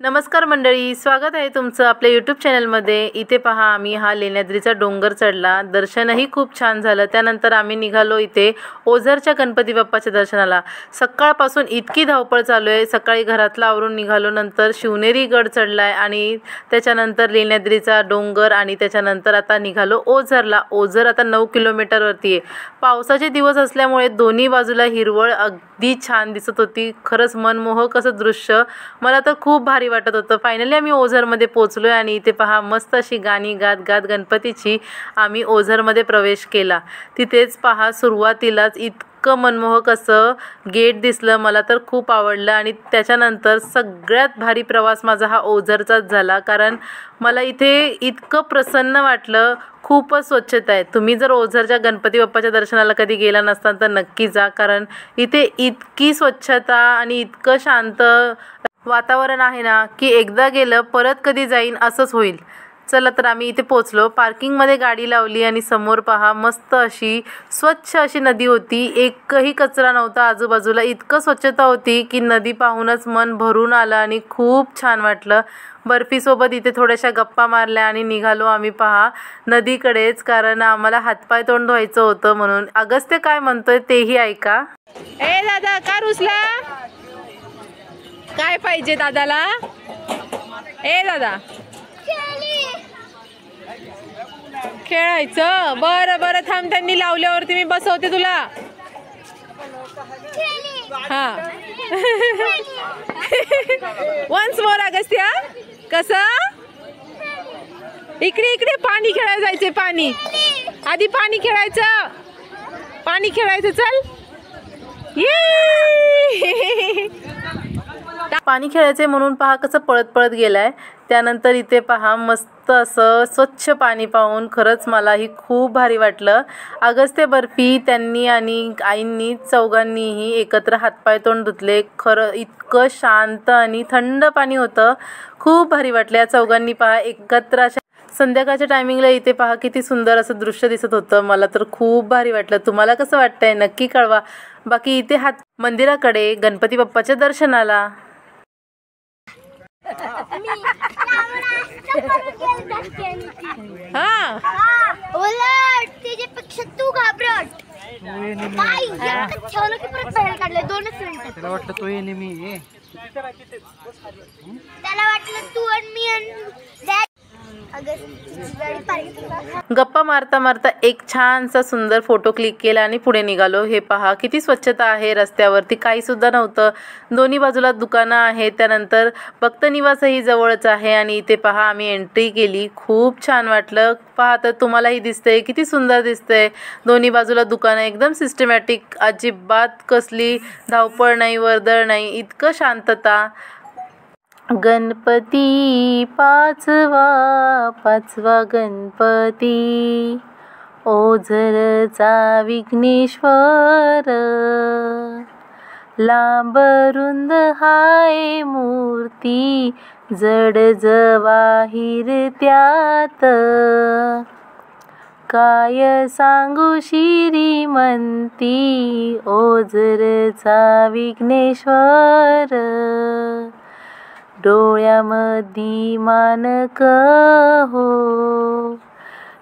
नमस्कार मंडळी, स्वागत आहे तुमचं आपल्या यूट्यूब चॅनलमध्ये। इथे पहा आम्ही हा लेण्याद्रीचा डोंगर चढला, दर्शनही खूप छान झालं। त्यानंतर आम्ही निघालो इथे ओझरच्या गणपती बाप्पाच्या दर्शनाला। सकाळपासून इतकी धावपळ चालू आहे, सकाळी घरातला आवरून निघालो, नंतर शिवनेरी गड चढलाय आणि त्याच्यानंतर लेण्याद्रीचा डोंगर आणि त्याच्यानंतर आता निघालो ओझरला। ओझर आता 9 किलोमीटरवरती आहे। पावसाचे दिवस असल्यामुळे दोन्ही बाजूला हिरवळ अगदी छान दिसत होती। खरंच मनमोहक असं दृश्य, मला तर खूप भारी वाटत होतं। फायनली आम्ही ओझरमध्ये पोहोचलोय आणि इथे पहा मस्त अशी गाणी गात गात गणपतीची आम्ही ओझरमध्ये प्रवेश केला। तिथेच पहा सुरुवातीलाच इतकं मनमोहक असं गेट दिसलं, मला तर खूप आवडलं। आणि त्याच्यानंतर सगळ्यात भारी प्रवास माझा हा ओझरचाच झाला, कारण मला इथे इतकं प्रसन्न वाटलं। खूपच स्वच्छता आहे। तुम्ही जर ओझरच्या गणपती बाप्पाच्या दर्शनाला कधी गेला नसताल तर नक्की जा, कारण इथे इतकी स्वच्छता आणि इतकं शांत वातावरण आहे ना की एकदा गेलं परत कधी जाईन असंच होईल। चला तर आम्ही इथे पोहोचलो, पार्किंगमध्ये गाडी लावली आणि समोर पहा मस्त अशी स्वच्छ अशी नदी होती। एकही कचरा नव्हता आजूबाजूला, इतकं स्वच्छता होती की नदी पाहूनच मन भरून आलं आणि खूप छान वाटलं। बर्फीसोबत इथे थोड्याशा गप्पा मारल्या आणि निघालो आम्ही पहा नदीकडेच, कारण आम्हाला हातपाय तोंड धुवायचं होतं म्हणून। अगस्त्य काय म्हणतोय तेही ऐका। ए दादा, का रुसला? काय पाहिजे दादाला? ए दादा, खेळायचं? बरं बरं थांब, त्यांनी लावल्यावरती मी बसवते तुला। हा वन्स मोर अगस्त्या, कसं? इकडे इकडे पाणी खेळायला जायचंय। पाणी आधी, पाणी खेळायचं, पाणी खेळायचं, चल ये। पाणी खेळायचे म्हणून पहा कसं पळत पळत गेलाय। त्यानंतर इथे पहा मस्त असं स्वच्छ पाणी पाहून खरंच मलाही खूप भारी वाटलं। अगस्त्य, बर्फी त्यांनी आणि आईंनी चौघांनीही एकत्र हातपाय तोंड धुतले। खरं इतकं शांत आणि थंड पाणी होतं, खूप भारी वाटलं। या चौघांनी पहा एकत्र अशा संध्याकाळच्या टायमिंगला इथे पहा किती सुंदर असं दृश्य दिसत होतं, मला तर खूप भारी वाटलं। तुम्हाला कसं वाटतंय नक्की कळवा। बाकी इथे हात मंदिराकडे गणपती बाप्पाच्या दर्शनाला। हा उलट त्याच्यापेक्षा तू घाबरट काय ठेवलं की परत बाहेर काढले 2च मिनिटात। त्याला वाटलं तो नेहमी त्याला वाटलं तू आणि मी आणि गप्पा मारता मारता एक छानसा सुंदर फोटो क्लिक केला आणि पुढे निघालो। हे पहा किती स्वच्छता आहे, रस्त्यावरती काही सुद्धा नव्हतं, दोन्ही बाजूला दुकानं आहेत। त्यानंतर भक्त निवासही जवळच आहे आणि इथे पहा आम्ही एंट्री केली, खूप छान वाटलं। पहा तर तुम्हालाही दिसतंय किती सुंदर दिसतंय, दोन्ही बाजूला दुकानं एकदम सिस्टमॅटिक, अजिबात कसली धावपळ नाही, वर्दळ नाही, इतकं शांतता। गणपती पाचवा गणपती, ओझरचा विघ्नेश्वर, लांब रुंद हाय मूर्ती, जड जवाहीर त्यात, काय सांगू श्रीमंती, ओझरचा विघ्नेश्वर, डोळ्यामधी मानक हो,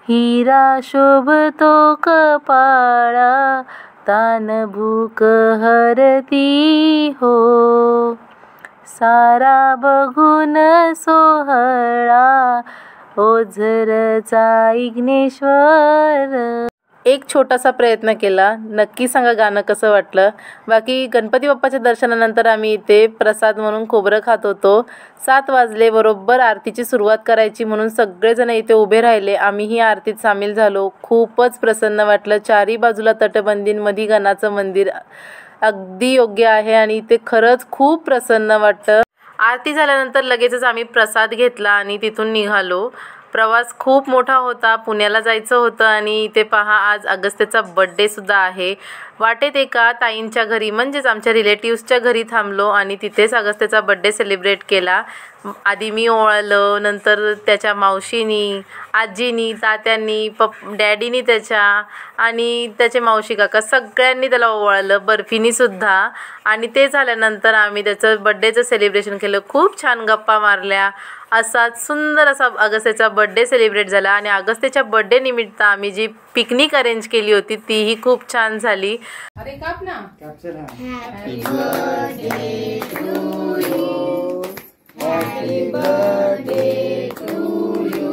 हिरा शोभतो कपाळा, तान भूक हरती हो, सारा बघून सोहळा, ओझरचा विघ्नेश्वर। एक छोटासा प्रयत्न केला, नक्की सांगा गाणं कसं वाटलं। बाकी गणपती बाप्पाच्या दर्शनानंतर आम्ही इथे प्रसाद म्हणून खोबरं खात होतो। 7 वाजले, बरोबर आरतीची सुरुवात करायची म्हणून सगळेजण इथे उभे राहिले। आम्हीही आरतीत सामील झालो, खूपच प्रसन्न वाटलं। चारी बाजूला तटबंदींमध्ये गणाचं मंदिर अगदी योग्य आहे आणि इथे खरंच खूप प्रसन्न वाटतं। आरती झाल्यानंतर लगेचच आम्ही प्रसाद घेतला आणि तिथून निघालो। प्रवास खूप मोठा होता, पुण्याला जायचं होतं आणि इथे पहा आज अगस्त्याचा बड्डे सुद्धा आहे। वाटेत एका ताईंच्या घरी म्हणजेच आमच्या रिलेटिव्सच्या घरी थांबलो आणि तिथेच अगस्त्याचा बड्डे सेलिब्रेट केला। आधी मी ओवाळलं, नंतर त्याच्या मावशीनी, आजीनी, तात्यांनी, डॅडीनी त्याच्या आणि त्याचे मावशी काका सगळ्यांनी त्याला ओवाळलं, बर्फीनीसुद्धा. आणि ते झाल्यानंतर आम्ही त्याचं बड्डेचं सेलिब्रेशन केलं. खूप छान गप्पा मारल्या. असाच सुंदर असा अगस्त्याचा बड्डे सेलिब्रेट झाला. आणि अगस्त्याच्या बड्डे निमित्त आम्ही जी पिकनिक अरेंज केली होती तीही खूप छान झाली. अरे काप ना. Happy birthday to you, happy birthday to you,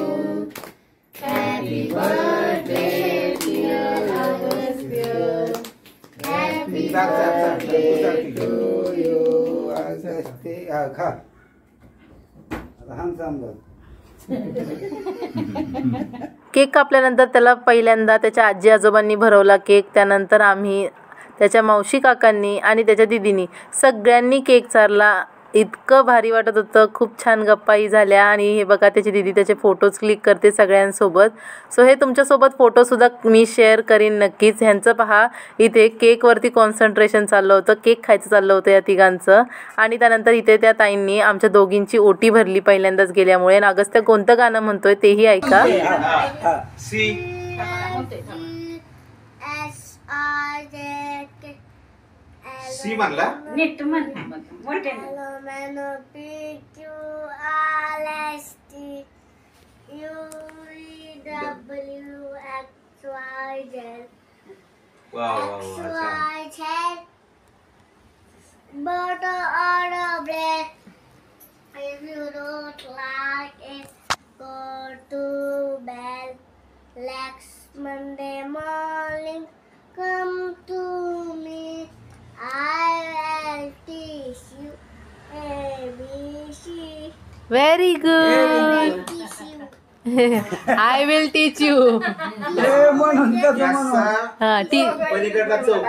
happy birthday dear Agastya, happy birthday to you. खा केक कापल्यानंतर त्याला पहिल्यांदा त्याच्या आजी आजोबांनी भरवला केक. त्यानंतर आम्ही, त्याच्या मावशी काकांनी आणि त्याच्या दीदीनी सगळ्यांनी केक चारला. इतकं भारी वाटत होतं. खूप छान गप्पाही झाल्या. आणि हे बघा त्याची दीदी त्याचे फोटोज क्लिक करते सगळ्यांसोबत. सो हे तुमच्यासोबत फोटोसुद्धा मी शेअर करीन नक्कीच. ह्यांचं पहा इथे केकवरती कॉन्सन्ट्रेशन चाललं होतं, केक खायचं चाललं होतं या तिघांचं. आणि त्यानंतर इथे त्या ताईंनी आमच्या दोघींची ओटी भरली पहिल्यांदाच गेल्यामुळे. आणि अगस्त्य कोणतं गाणं म्हणतोय तेही ऐका. सी म्हणला नीट म्हण मोठे But on a break, if you don't like it, go to bed. Next Monday morning, come to me. I will teach you ABC. Very good. Teach you. I will teach you. हां पलीकडला चौक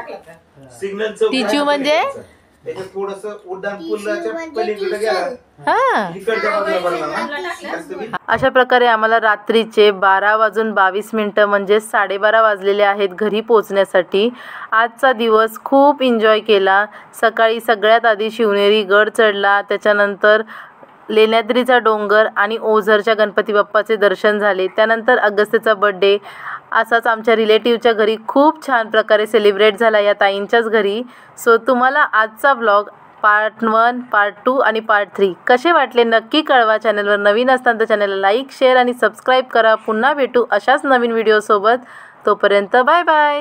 signal Chowk teach you म्हणजे त्याच्या थोडंसं उड्डाण पुलाच्या पलीकडे गेला हां. इकडच्या बाजूला बघा. अशा प्रकारे आम्हाला रात्रीचे 12:22 म्हणजे 12:30 वाजलेले आहेत घरी पोचण्यासाठी. आजचा दिवस खूप एन्जॉय केला. सकाळी सगळ्यात आधी शिवनेरी गड चढला, त्याच्यानंतर लेण्याद्रीचा डोंगर आणि ओझरच्या गणपती बाप्पाचे दर्शन झाले. त्यानंतर अगस्त्याचा बड्डे असाच आमच्या रिलेटिव्हच्या घरी खूप छान प्रकारे सेलिब्रेट झाला, या ताईंच्याच घरी. सो तुम्हाला आजचा व्लॉग पार्ट 1, पार्ट 2 आणि पार्ट 3 कसे वाटले नक्की कळवा. चॅनलवर नवीन असताना तर चॅनलला लाईक, शेअर आणि सबस्क्राईब करा. पुन्हा भेटू अशाच नवीन व्हिडिओसोबत. तोपर्यंत बाय बाय.